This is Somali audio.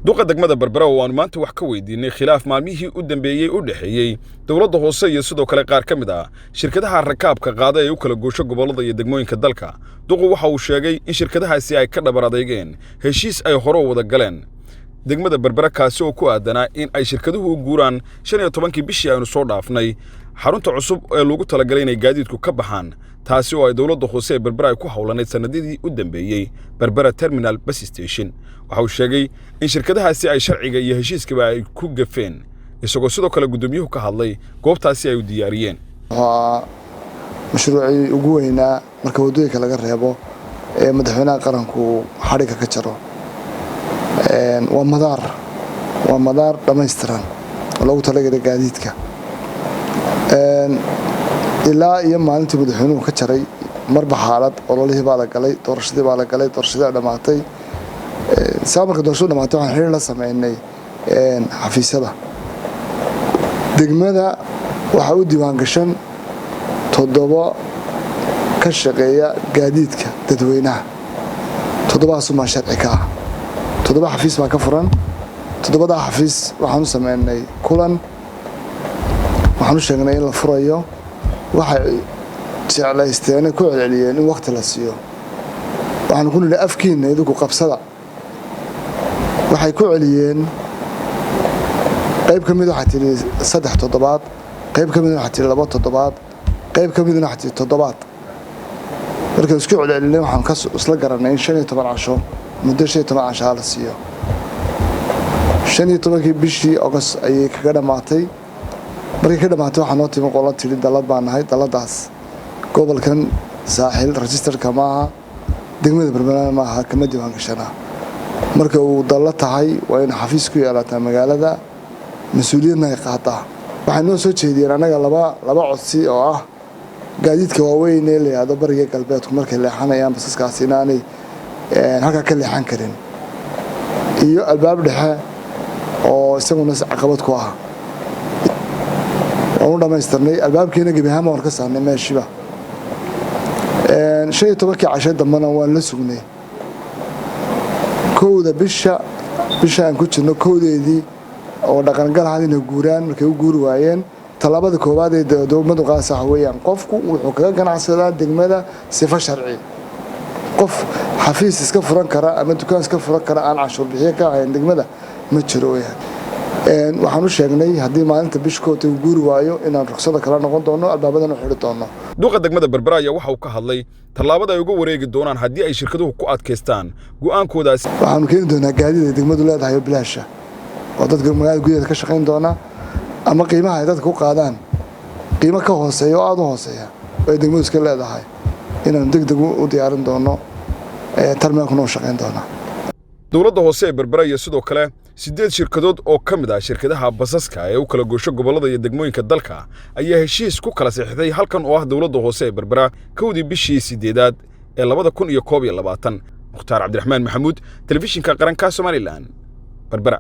duqa degmada Berbera oo aan maanta wax ka weydiinay khilaaf maalmihii u dambeeyay u dhaxeeyay dawladda hoose iyo sidoo kale qaar ka mid ah shirkadaha rakaabka qaada ee u kala goosho gobolada iyo degmooyinka dalka. Duqu waxa uu sheegay in shirkadahaasi ay ka dhabar adeegeen heshiis ay hore u wada galeen degmada Berbera kaasi oo ku aadanaa in ay shirkaduhu u guuraan 15 bishii aynu soo dhaafnay xarunta cusub ee lagu talagalay inay gaadiidku ka baxaan taasi oo ay dawladda hoose ee Berbera ay ku hawlaneyd sanadadii u dambeeyay Berbera Terminal Bus Station. waxa uu sheegay in shirkadahaasi ay sharciga iyo heshiiskaba ay ku gafeen isagoo sidoo kale gudoomiyuhu ka hadlay goobtaasi ay u diyaariyeen mashruucii ugu weynaa marka wadooyinka laga reebo ee madaxweynaha qaranku xariga ka jaro waa madaar dhameystiran oo lagu talagalay gaadiidka ilaa iyo maalintii madaxweynuhu ka jaray marba xaalad ololihii baa la galay doorashadii dhamaatay marka doorashadu dhamaatay waxaan xiriir la sameynay xafiisyada degmada waxaa u diiwaan gashan 7 ka shaqeeya gaadiidka dadweynaha 7 ma sharci ka ah 7 xafiis baa ka furan 7 xafiis waxaan u sameynay kulan waxaan u sheegnay in la furayo waxay jeclaysteen ku celceliyeen in waqti la siiyo waxaan ku nidhi afkiina idigu qabsada waxay ku celiyeen qayb ka mid waxa tiri 3 toddobaad qayb ka mid waxa tiri 2 toddobaad qayb ka mid waxa tiri 7 toddobaad marka isku celcelinay waxaan ka isla garanay in 15 casho muddo 15 casho la siiyo 15 bishii August ayay kaga dhamaatay markii ka dhamaatay waxaan noo timi qolan tiri dalad baan nahay daladaas gobolkan saaxil registerka maaha degmada Berbera maaha kama diiwaan gashana marka uu dal tahay waa in xafiis ku yeelataa magaalada mas'uuliyadna ay qaataa waxaan noo soo jeediyeen anaga laba codsi oo ah gaadiidka waaweyn ee leeyahay bariga galbeedku markay leexanayaan basaskaas inaanay halka ka leexan karin iyo albaab dhexe oo isaguna caqabad ku ah oo dhamaystirnay albaabkeena gabiyaha marka saarnay meeshiba 15 casho dambana waan la sugnay kowda bisha aan ku jirno kowdeedii oo dhaqan gal hadina guuraan markay u guuri waayeen talaabada koowaad ee dowladdu qaasa weeyaan qofku wuxuu kaga ganacsadaa degmada sifa sharci qof xafiis iska furan kara ama dukaan iska furan kara aan cashuur bixiye ka ahayn degmada ma jiro waxaan u sheegnay haddii maalinta bishkood uu guuri waayo inaan ruqsada kala noqon doono albaabadan u xiri doono duqa degmada Berbera ayaa waxa uu ka hadlay talaabada ay uga wareegi doonaan haddii ay shirkaduhu ku adkeystaan go'aankoodaas waxaan keeni doonaa gaadiid degmadu leedahay bilaasha oo dadka magaalada gudaheeda ka shaqeyn doona ama qiimaha ay dadku qaadaan qiimo ka hooseeyo aad u hooseeya oo degmadu iska leedahay inaan degdeg u diyaarin doono tarmiinka noo shaqeyn doona dawladda hoose ee Berbera iyo sidoo kale 8 shirkadood oo ka mid ah shirkadaha basaska ee u kala goosho gobolada iyo degmooyinka dalka ayaa heshiis ku kala saxiixday halkan oo ah dawladda hoose ee Berbera kowdii bishii 8aad ee 2021 Mukhtaar Cabdiraxmaan Maxamuud telefishinka qaranka Soomaaliland Berbera.